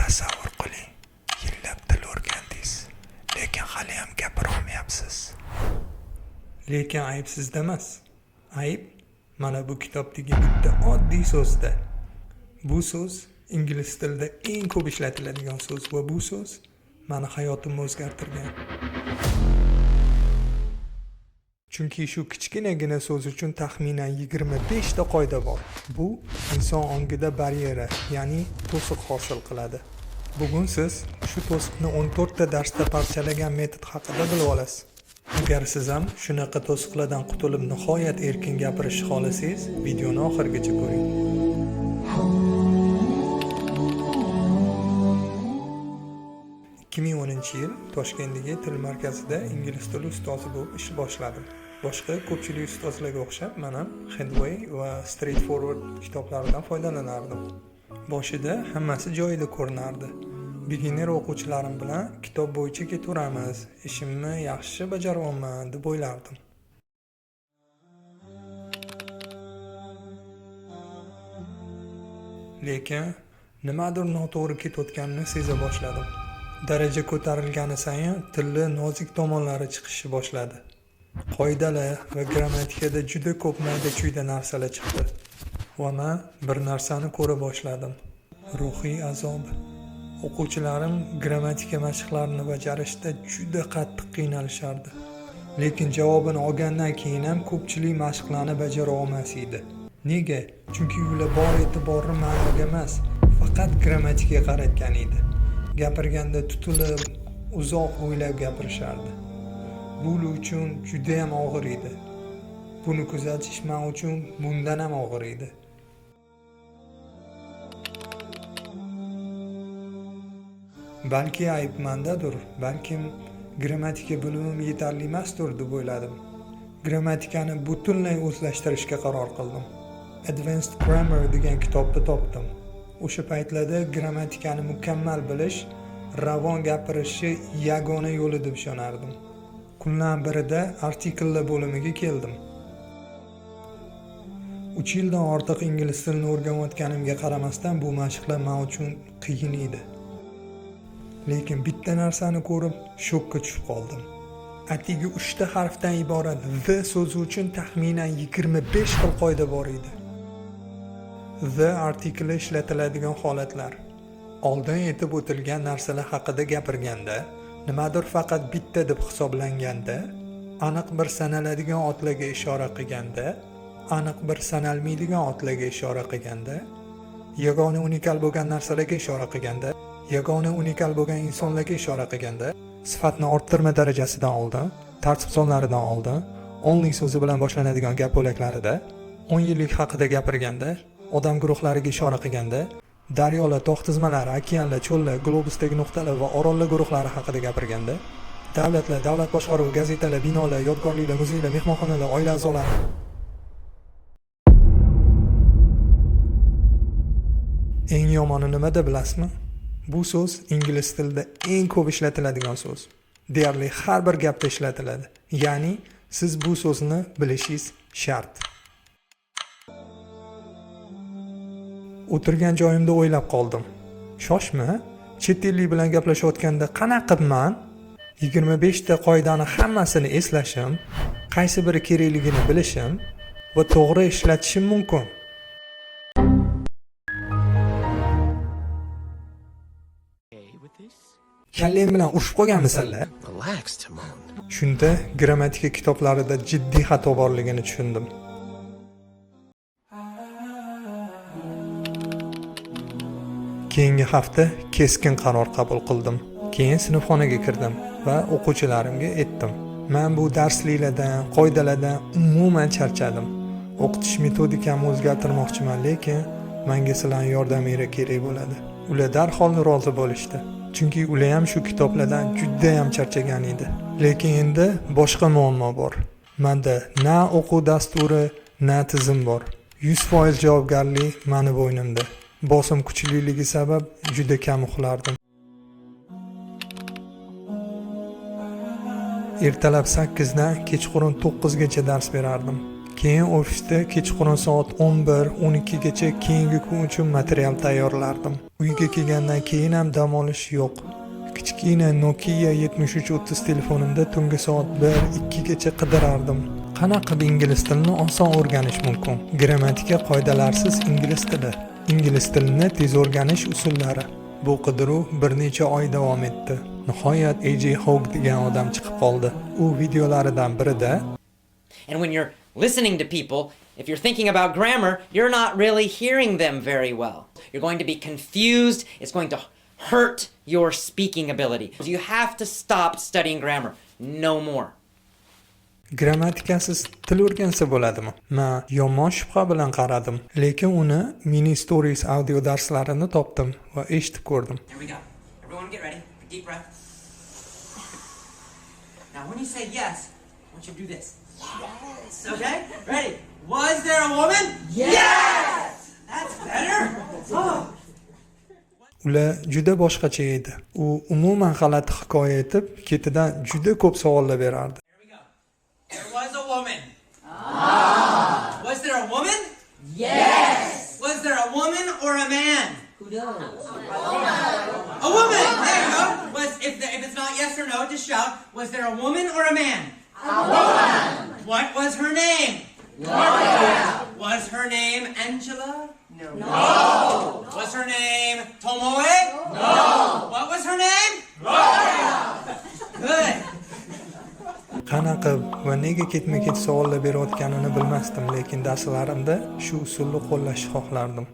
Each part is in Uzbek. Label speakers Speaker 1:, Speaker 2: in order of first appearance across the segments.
Speaker 1: Tasavvur qiling, yillab til o'rgandingiz, lekin hali ham gapira olmayapsiz. Lekin ayb sizda emas. Ayb mana bu kitobdagi bitta oddiy so'zda. Bu so'z ingliz tilida eng ko'p ishlatiladigan so'z va bu so'z meni hayotimni o'zgartirgan. Chunki shu kichkinagina so'z uchun taxminan 25 ta qoida bor. Bu inson ongida baryera, ya'ni to'siq hosil qiladi. Bugun siz shu to'siqni 14 ta darsda parchalagan metod haqida bilib olasiz. Agar siz ham shunaqa to'siqlardan qutulib nihoyat erkin gapirishni xohlasangiz, videoni oxirigacha ko'ring. 2010-yil Toshkentdagi til markazida ingliz tili ustozi bo'lib ish boshladim. Boshqa ko'pchilik ustozlarga o'xshab, men ham Headway va Straightforward kitoblaridan foydalanardim. Boshida hammasi joyida ko'rinardi. Beginner o'quvchilarim bilan kitob bo'yicha ketaveramiz, ishimni yaxshi bajaryapman deb o'ylardim. Lekin nimadir noto'g'ri ketayotganini seza boshladim. Daraja ko'tarilgani sayin tilni nozik tomonlari chiqishni boshladi. Qoidalar va grammatikada juda ko'p mayda-chuyda narsalar chiqdi. Va men bir narsani ko'ra boshladim. Ruhiy azob. O'quvchilarim grammatika mashqlarini bajarishda juda qattiq qiynalishardi. Lekin javobini olgandan keyin ham ko'pchilik mashqlarni bajara olmas edi. Nega? Chunki ular bor e'tiborni ma'noga emas, faqat grammatikaga qaratgan edi. Gapirganda tutilib, uzoq o'ylab gapirishardi. Bu uchun juda ham og'ir edi. Buni kuzatish men uchun bundan ham og'ir edi. Balki ayb mendadir, balkim grammatika bilimim yetarli emasdir deb o'yladim. Grammatikani butunlay o'zlashtirishga qaror qildim. Advanced Grammar degan kitobni topdim. O'sha paytlarda grammatikani mukammal bilish, ravon gapirishni yagona yo'li deb ishonardim. Kunlardan birida artikellar bo'limiga keldim. 3 yildan ortiq ingliz tilini o'rganayotganimga qaramasdan bu mashqlar men uchun qiyin edi. Lekin bitta narsani ko'rib shokka tushib qoldim. Atigi 3 ta harfdan iborat the so'zi uchun taxminan 25 xil qoida bor edi. The artikli ishlatiladigan holatlar. Oldin aytib o'tilgan narsalar haqida gapirganda, nimadir faqat bitta deb hisoblanganda, aniq bir sanaladigan otlarga ishora qilganda, aniq bir sanalmaydigan otlarga ishora qilganda, yagona unikal bo'lgan narsalarga ishora qilganda, yagona unikal bo'lgan insonlarga ishora qilganda, sifatni orttirma darajasidan oldin, tartib sonlaridan oldin, only so'zi bilan boshlanadigan gap bo'laklarida, 10 yillik haqida gapirganda, odam guruhlariga ishora qilganda, daryolar, tog' tizmalari, okeanlar, cho'llar, globusdagi nuqtalar va orollar guruhlari haqida gapirganda, davlatlar, davlat boshqaruvi, gazetalar, binolar, yodgorliklar, muzeylar, mehmonxonalar, oila a'zolari. Eng yomoni nimada bilasizmi? Bu so'z ingliz tilida eng ko'p ishlatiladigan so'z. Deyarli har bir gapda ishlatiladi. Ya'ni siz bu so'zni bilishingiz shart. O'tirgan joyimda o'ylab qoldim. Shoshma, chet ellik bilan gaplashayotganda qanaqa qilman? 25 ta qoidani hammasini eslashim, qaysi biri kerakligini bilishim va to'g'ri ishlatishim mumkin. Kallang bilan urushib qolganmisanlar? Shunda grammatika kitoblarida jiddiy xato borligini tushundim. Keyingi hafta keskin qaror qabul qildim. Keyin sinfxonaga kirdim va o'quvchilarimga aytdim. Men bu darsliklardan, qoidalardan umuman charchadim. O'qitish metodikamni o'zgartirmoqchiman, lekin menga sizlarning yordaminglar kerak bo'ladi. Ular darhol rozi bo'lishdi. Chunki ular ham shu kitoblardan juda ham charchagan edi. Lekin endi boshqa muammo bor. Menda na o'quv dasturi, na tizim bor. 100% javobgarlik meni bo'ynimda. Bosim kuchliligi sabab juda kam uxlardim. Ertalab 8 dan kechqurun 9 gacha dars berardim. Keyin ofisda kechqurun soat 11-12 gacha keyingi kun uchun material tayyorlardim. Uyga kelgandan keyin ham dam olish yo'q. Kichkina Nokia 7330 telefonimda tungi soat 1-2 gacha qidirardim. Qanaqa qilib ingliz tilini oson o'rganish mumkin? Grammatika qoidalarsiz ingliz tili. Ingliz tilini tez o'rganish usullari. Bu qidiruv bir necha oy davom etdi. Nihoyat AJ Hogg degan odam chiqib qoldi. U videolaridan birida
Speaker 2: And when you're listening to people, if you're thinking about grammar, you're not really hearing them very well. You're going to be confused. It's going to hurt your speaking ability. You have to stop studying grammar. No more.
Speaker 1: Grammatikasiz til o'rgansa bo'ladimi? Men yomon shubha bilan qaradim, lekin uni mini stories audio darslarini topdim va eshitib ko'rdim.
Speaker 2: Here we go. Everyone get ready. Deep breath. Now when you say yes, I want you to do this. Yes. Okay? Ready? Was there a woman? Yes! That's better. Oh.
Speaker 1: Ular juda boshqacha edi. U umuman g'alati hikoya etib, ketidan juda ko'p savollar berardi.
Speaker 2: Here we go. There was a woman. Was there a woman?
Speaker 3: Yes.
Speaker 2: Was there a woman or a man?
Speaker 3: Who knows?
Speaker 2: A woman. There you go. If it's not yes or no, just shout. Was there a woman or a man?
Speaker 3: A woman.
Speaker 2: What was her name?
Speaker 3: Gloria.
Speaker 2: Was her name Angela?
Speaker 3: No.
Speaker 2: Was her name Tomoe?
Speaker 3: No.
Speaker 2: What was her name? Gloria. Good.
Speaker 1: Qanaqa va nega ketma-ket savollar berayotganini bilmasdim, lekin darslarimda shu usulni qo'llashni xohlardim.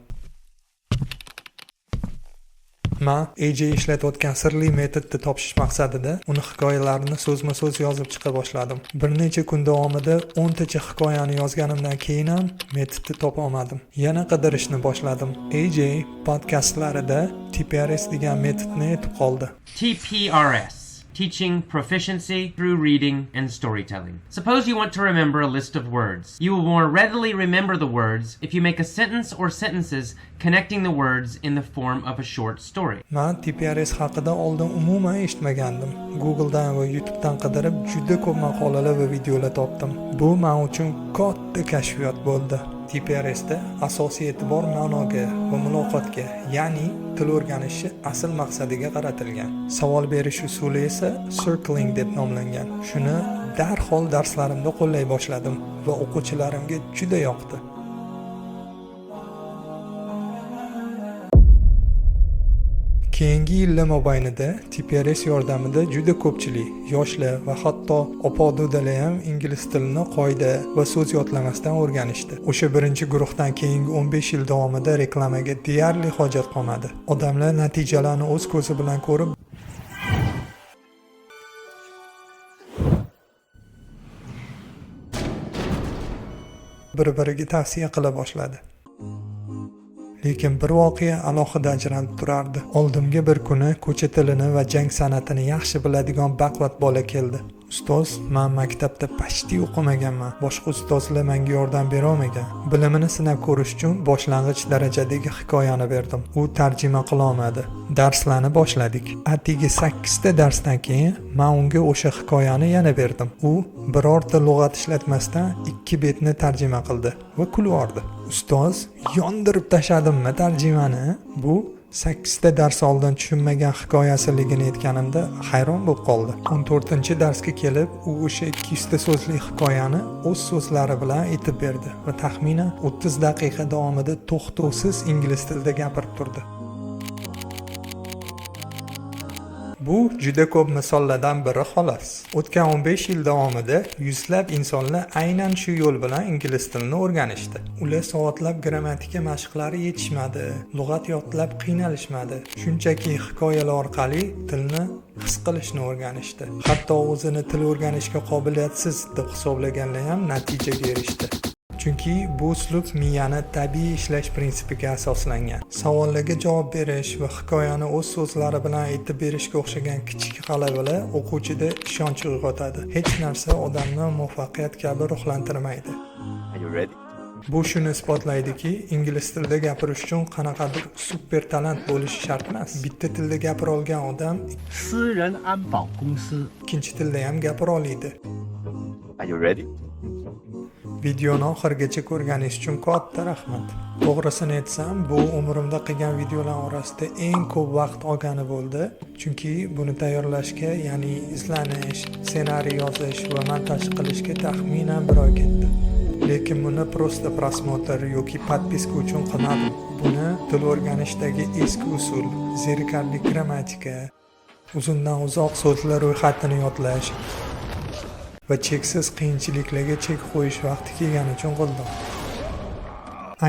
Speaker 1: Men AJ ishlatayotgan sirli metodni topish maqsadida uni hikoyalarini so'zma-so'z yozib chiqa boshladim. Bir necha kun davomida 10 tacha hikoyani yozganimdan keyin ham metodni topa olmadim. Yana qidirishni boshladim. AJ podkastlarida TPRS degan metodni aytib qoldi.
Speaker 4: TPRS, Teaching Proficiency Through Reading and Storytelling. Suppose you want to remember a list of words. You will more readily remember the words if you make a sentence or sentences connecting the words in the form of a short story.
Speaker 1: Men TPRS haqida oldin umuman eshitmagandim. Googledan va YouTubedan qidirib juda ko'p maqolalar va videolar topdim. Bu men uchun katta kashfiyot bo'ldi. TPRSda asosiy e'tibor ma'noga va muloqotga, ya'ni til o'rganishni asl maqsadiga qaratilgan. Savol berish usuli esa circling deb nomlangan. Shuni darhol darslarimda qo'llay boshladim va o'quvchilarimga juda yoqdi. Keyingi yillar mobaynida TPRS yordamida juda ko'pchilik, yoshlar va hatto opa-dodalar ham ingliz tilini qoida va so'z yodlamasdan o'rganishdi. O'sha birinchi guruhdan keyingi 15 yil davomida reklamaga deyarli hojat qolmadi. Odamlar natijalarni o'z ko'zi bilan ko'rib bir-biriga tavsiya qila boshladi. Lekin bir voqea alohida ajralib turardi. Oldimga bir kuni ko'cha tilini va jang san'atini yaxshi biladigan baquvvat bola keldi. Ustoz, men maktabda pashti o'qimaganman. Boshqa ustozlar menga yordam bera olmagan. Bilimini sinab ko'rish uchun boshlang'ich darajadagi hikoyani berdim. U tarjima qila olmadi. Darslarni boshladik. Atigi 8 ta darsdan keyin men unga o'sha hikoyani yana berdim. U birorta lug'at ishlatmasdan 2 betni tarjima qildi va kulib Ustoz, yondirib tashladimmi tarjimani? Bu 8 ta dars oldin tushunmagan hikoyasiligini aytganimda hayron bo'lib qoldi. 14-darsga kelib, u o'sha 200 ta so'zli hikoyani o'z so'zlari bilan aytib berdi va taxminan 30 daqiqa davomida to'xtovsiz ingliz tilida gapirib turdi. Bu juda ko'p misollardan biri xolos. O'tgan 15 yil davomida yuzlab insonlar aynan shu yo'l bilan ingliz tilini o'rganishdi. Ular soatlab grammatika mashqlari yetishmadi, lug'at yodlab qiynalishmadi. Shunchaki hikoyalar orqali tilni his qilishni o'rganishdi. Hatto o'zini til o'rganishga qobiliyatsiz deb hisoblaganlar ham natijaga erishdi. Chunki bu uslub miyani tabiiy ishlash prinsipiga asoslangan. Savollarga javob berish va hikoyani o'z so'zlari bilan aytib berishga o'xshagan kichik g'alabalar o'quvchida ishonch uyg'otadi. Hech narsa odamni muvaffaqiyat kabi ruhlantirmaydi. Bu shuni isbotlaydiki, ingliz tilida gapirish uchun qanaqadir super talant bo'lishi shart emas. Bitta tilda gapira olgan odam
Speaker 5: 私人安保公司
Speaker 1: ikkinchi tilda ham gapira oladi. Videoni oxirigacha ko'rganingiz uchun katta rahmat. To'g'risini aytsam, bu umrimda qilgan videolar orasida eng ko'p vaqt olgani bo'ldi. Chunki buni tayyorlashga, ya'ni izlanish, ssenariy yozish va montaj qilishga taxminan 1 oy ketdi. Lekin buni prosta prosmotr yoki podpiska uchun qilmadim. Buni til o'rganishdagi eski usul, zerikarli grammatika, uzundan uzoq so'zlar ro'yxatini yodlash va cheksiz qiyinchiliklarga chek qo'yish vaqti kelgani uchun qildim.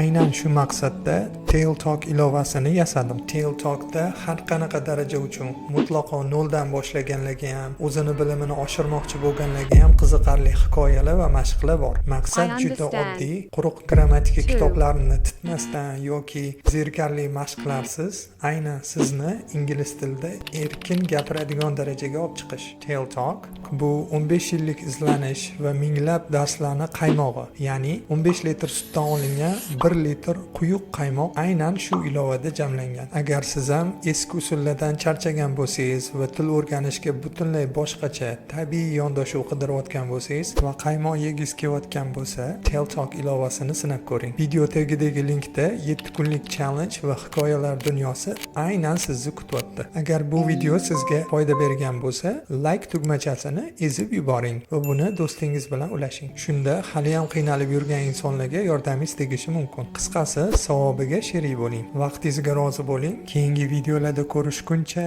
Speaker 1: Aynan shu maqsadda Tail Talk ilovasini yasadim. Tail Talkda har qanaqa daraja uchun mutlaqo 0 dan boshlaganlarga ham, o'zini bilimini oshirmoqchi bo'lganlarga ham qiziqarli hikoyalar va mashqlar bor. Maqsad juda oddiy, quruq grammatika kitoblarini titmasdan yoki zerikarli mashqlarsiz aynan sizni ingliz tilida erkin gapiradigan darajaga olib chiqish. Tail Talk bu 15 yillik izlanish va minglab darslarni qaymog'i, ya'ni 15 litr sutdan olingan 1 litr quyuq qaymoq aynan shu ilovada jamlangan. Agar siz ham eski usullardan charchagan bo'lsangiz va til o'rganishga butunlay boshqacha, tabiiy yondashuv qidirayotgan bo'lsangiz va qaymoq yegiz kelayotgan bo'lsa, Tail Talk ilovasini sinab ko'ring. Video tagidagi linkda 7 kunlik challenge va hikoyalar dunyosi aynan sizni kutyapti. Agar bu video sizga foyda bergan bo'lsa, like tugmachasini ezib yuboring va buni do'stingiz bilan ulashing. Shunda hali ham qiynalib yurgan insonlarga yordamingiz tegishi mumkin. Qisqasi, savobiga sherik bo'ling. Vaqtingizga rozi bo'ling. Keyingi videolarda ko'rishguncha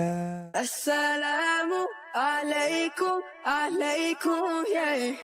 Speaker 5: Assalamu alaykum, yeah.